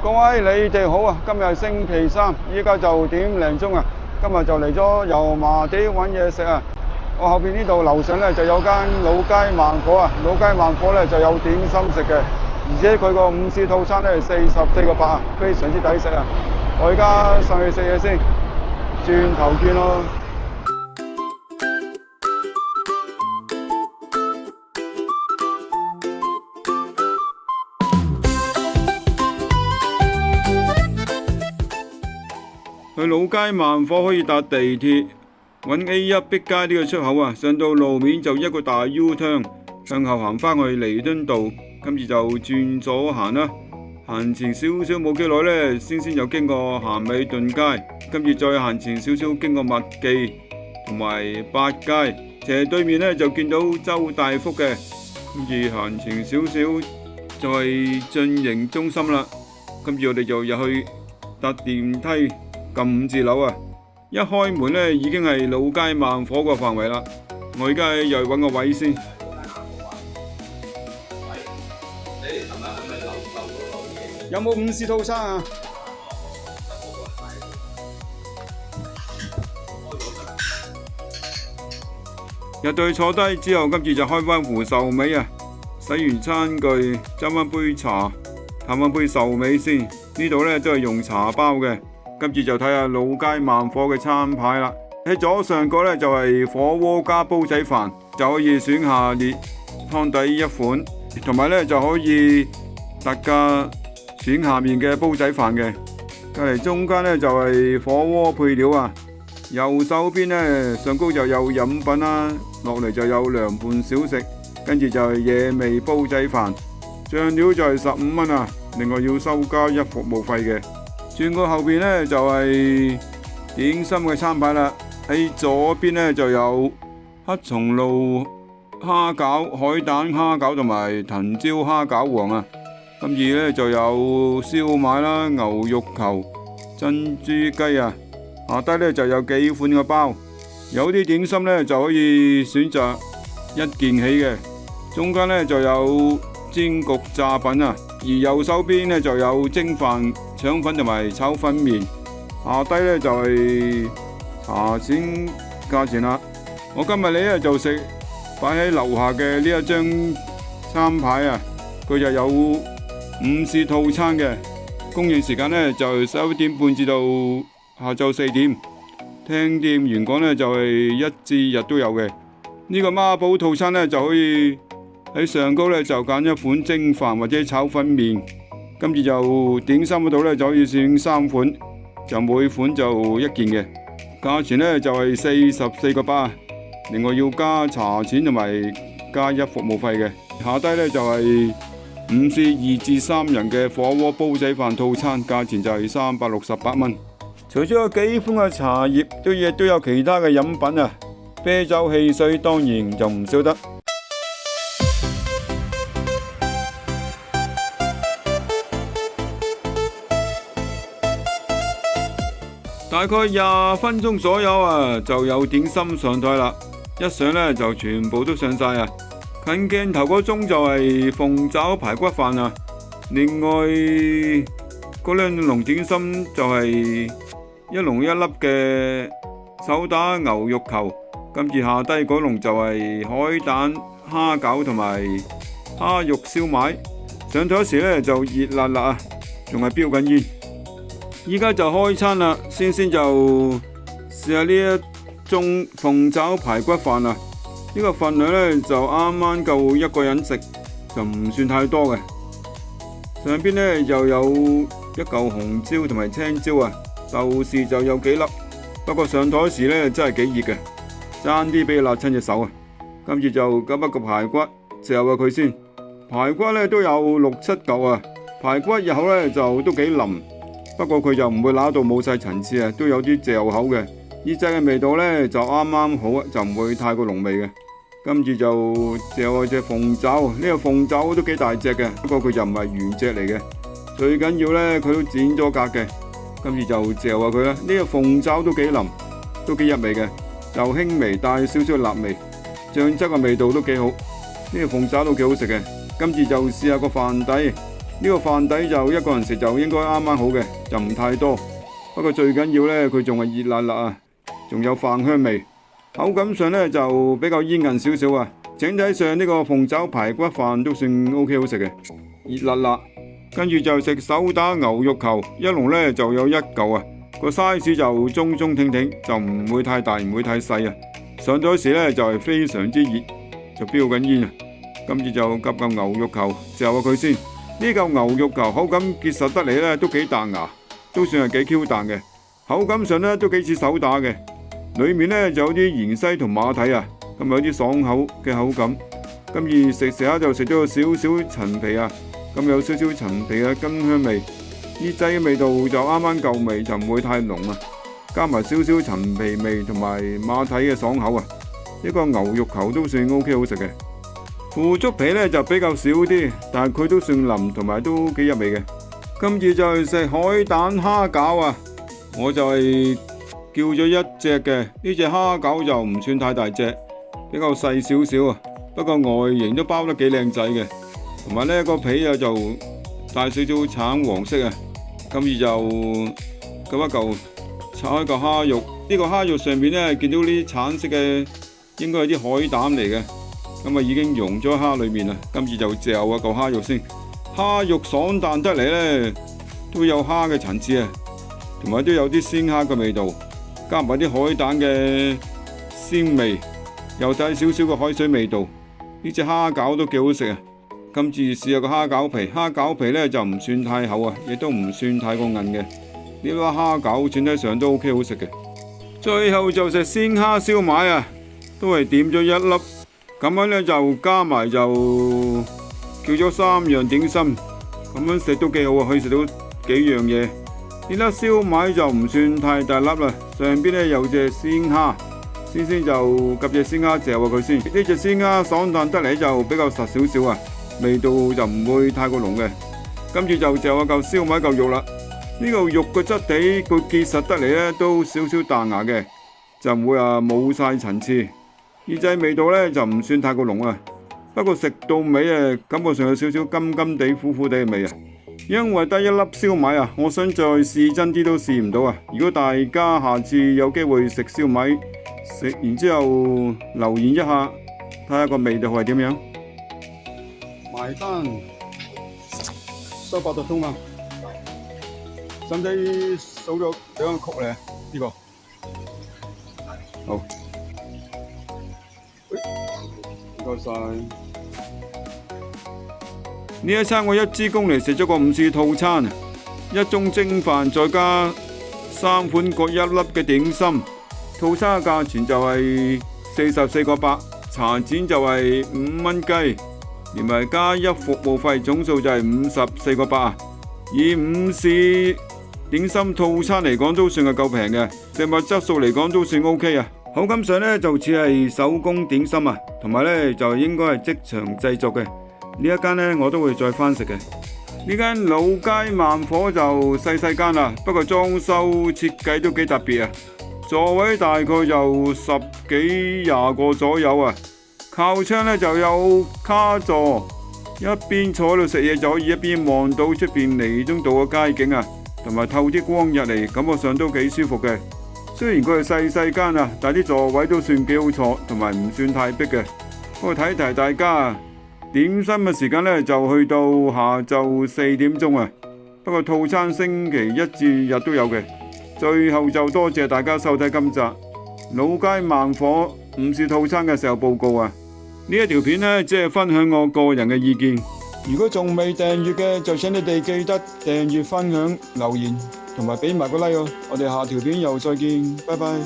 各位你哋好啊！今日係星期三，依家就點零鐘啊！今日就嚟咗油麻地揾嘢食啊！我後邊呢度樓上咧就有間老街萬火啊！老街萬火咧就有點心食嘅，而且佢個午市套餐咧係44.8啊，非常之抵食啊！我而家上去食嘢先，轉頭見咯。去老街萬火可以搭地鐵，揾 A1 碧街呢個出口啊，上到路面就一個大 U turn，向後行返去彌敦道，跟住就轉左行啦。行前少少冇幾耐呢，先有經過咸美頓街，跟住再行前少少經過麥記同埋八街，斜對面呢就見到周大福嘅，跟住行前少少就係進營中心啦。跟住我哋就入去搭電梯。撳5字樓啊！一開門呢已經係老街萬火個範圍啦。我而家又揾個位先。有冇午市套餐啊？入到去坐低之後，跟住就開翻壺壽眉啊！洗完餐具，斟翻杯茶，嘆翻杯壽眉先。呢度呢都係用茶包嘅。跟住就睇下老街萬火嘅餐牌啦。喺左上角呢，就係火鍋加煲仔飯，就可以選下列湯底一款，同埋呢就可以特價選下面嘅煲仔飯嘅。隔籬中間呢，就係火鍋配料啊。右手邊呢，上高就有飲品啦，落嚟就有涼拌小食，跟住就係野味煲仔飯，醬料就係15蚊啊，另外要收加一服務費嘅。轉過後邊呢，就係點心嘅餐牌啦。喺左邊呢，就有黑松露蝦餃、海膽蝦餃同埋藤椒蝦餃皇啊。跟住呢，就有燒賣啦、牛肉球、珍珠雞啊。下低呢，就有幾款嘅包，有啲點心呢，就可以選擇一件起嘅。中間呢，就有煎焗炸品啊，而右手邊呢，就有蒸飯、腸粉同埋炒粉麵，下低呢就係茶錢價錢啦。我今日呢就食擺喺樓下嘅呢一張餐牌啊，佢就有午市套餐嘅，供應時間呢就11點半至到下晝4點，聽店員講呢就係1至日都有嘅。呢個孖寶套餐呢就可以喺上高呢就揀一款蒸飯或者炒粉麵。跟住就點心嗰度呢，就可以選3款，就每款就一件嘅，價錢呢就係44.8，另外要加茶錢同埋加一服務費嘅。下低呢就係午市2至3人嘅火鍋煲仔飯套餐，價錢就係368蚊。除咗有幾款嘅茶葉，亦都有其他嘅飲品啊，啤酒、汽水當然就唔少得。大概20分鐘左右啊，就有點心上台啦。一上呢，就全部都上晒啊！近鏡頭嗰盅就係鳳爪排骨飯啊。另外嗰兩籠點心就係一籠一粒嘅手打牛肉球，跟住下低嗰籠就係海膽蝦餃同埋蝦肉燒賣。上台時呢，就熱辣辣啊，仲係飆緊煙。依家就開餐啦，先就試下呢一盅鳳爪排骨飯啊！呢個份量呢，就啱啱夠一個人食，就唔算太多嘅。上邊呢，又有一嚿紅椒同埋青椒啊，豆豉就有幾粒，不過上台時呢，真係幾熱嘅，爭啲俾佢辣親隻手啊！跟住就夾一個排骨，嚼下佢先。排骨呢，都有6、7嚿啊，排骨入口呢，就都幾腍。不過佢就唔會揦到冇晒層次啊，都有啲嚼口嘅，呢隻嘅味道呢，就啱啱好，就唔會太過濃味嘅。跟住就嚼隻鳳爪，呢個鳳爪都幾大隻嘅，不過佢就唔係原隻嚟嘅。最緊要呢，佢都剪咗格嘅，跟住就嚼下佢啦。呢個鳳爪都幾腍，都幾入味嘅，就輕微帶少少辣味，醬汁嘅味道都幾好。呢個鳳爪都幾好食嘅。跟住就試下個飯底，呢個飯底就一個人食就應該啱啱好嘅，就唔太多。不過最緊要呢，佢仲係熱辣辣啊，仲有飯香味，口感上呢就比較煙韌少少啊。整體上呢個鳳爪排骨飯都算 OK 好食嘅，熱辣辣。跟住就食手打牛肉球，一籠呢就有1嚿啊，個 size 就中中挺挺，就唔會太大唔會太細啊。上咗時呢就係非常之熱，就飆緊煙啊。跟住就夾嚿牛肉球嚼下佢先。呢嚿牛肉球口感結實得嚟呢，都幾彈牙，都算係幾 Q 彈嘅。口感上呢，都幾似手打嘅，裏面呢就有啲芫茜同馬蹄啊，咁有啲爽口嘅口感。跟住食下就食咗少少陳皮啊，咁有少少陳皮嘅根香味，醃製嘅味道就啱啱夠味，就唔會太濃啊。加埋少少陳皮味同埋馬蹄嘅爽口啊，呢個牛肉球都算 OK 好食嘅。腐竹皮呢就比較少啲，但係佢都算腍同埋都幾入味嘅。跟住就係食海膽蝦餃啊，我就係叫咗1隻嘅，呢隻蝦餃就唔算太大隻，比較細少少啊，不過外形都包得幾靚仔嘅，同埋呢個皮啊就帶少少橙黃色啊。跟住就咁一嚿拆開個蝦肉，呢個蝦肉上面呢見到啲橙色嘅，應該係啲海膽嚟嘅。咁啊已經溶咗喺蝦裏面啦，跟住就嚼一嚿蝦肉先。蝦肉爽彈得嚟呢，都有蝦嘅層次啊，同埋都有啲鮮蝦嘅味道，加埋啲海膽嘅鮮味，又帶少少嘅海水味道。呢隻蝦餃都幾好食啊！跟住試下個蝦餃皮，蝦餃皮呢就唔算太厚啊，亦都唔算太過韌嘅。呢粒蝦餃整體上都 OK 好食嘅。最後就食鮮蝦燒賣啊，都係點咗1粒。咁樣呢就加埋就叫咗3樣點心，咁樣食都幾好啊，可以食到幾樣嘢。呢粒燒賣就唔算太大粒啦，上邊呢有隻鮮蝦，先就夾隻鮮蝦嚼下佢先。呢隻鮮蝦爽彈得嚟就比較實少少啊，味道就唔會太過濃嘅。跟住就嚼下嚿燒賣嚿肉啦。呢嚿肉個質地佢結實得嚟呢都少少彈牙嘅，就唔會話冇晒層次。醃製味道呢就唔算太過濃啊，不過食到尾啊，感覺上有少少甘甘地、苦苦地嘅味啊。因為得1粒燒賣啊，我想再試真啲都試唔到啊。如果大家下次有機會食燒賣，食完之後留言一下，睇下個味道係點樣。埋單收8達通啊！使唔使數咗2個曲咧？呢個好。唔該晒。呢一餐我1支公嚟食咗個5士套餐，1盅蒸飯再加3款各1粒嘅點心，套餐嘅價錢就係44個8，茶錢就係5蚊雞，連埋加1服務費，總數就係54個8啊！以5士點心套餐嚟講都算係夠平嘅，食物質素嚟講都算 OK 啊！口感上呢就似係手工點心啊，同埋呢就應該係即場製作嘅。呢一間呢我都會再翻食嘅。呢間老街慢火就細間啦，不過裝修設計都幾特別啊。座位大概就10幾20個左右啊。靠窗呢就有卡座，一邊坐喺度食嘢就可以一邊望到出邊彌敦道嘅街景啊，同埋透啲光入嚟，感覺上都幾舒服嘅。雖然佢係細間啊，但啲座位都算幾好坐，同埋唔算太逼嘅。不過提提大家，點心嘅時間呢就去到下晝4點鐘啊。不過套餐星期1至日都有嘅。最後就多謝大家收睇今集老街慢火5士套餐嘅售後報告啊。呢一條片呢，只係分享我個人嘅意見。如果仲未訂閱嘅，就請你哋記得訂閱、分享、留言，同埋俾埋個 like哦。我哋下條片又再見，拜拜。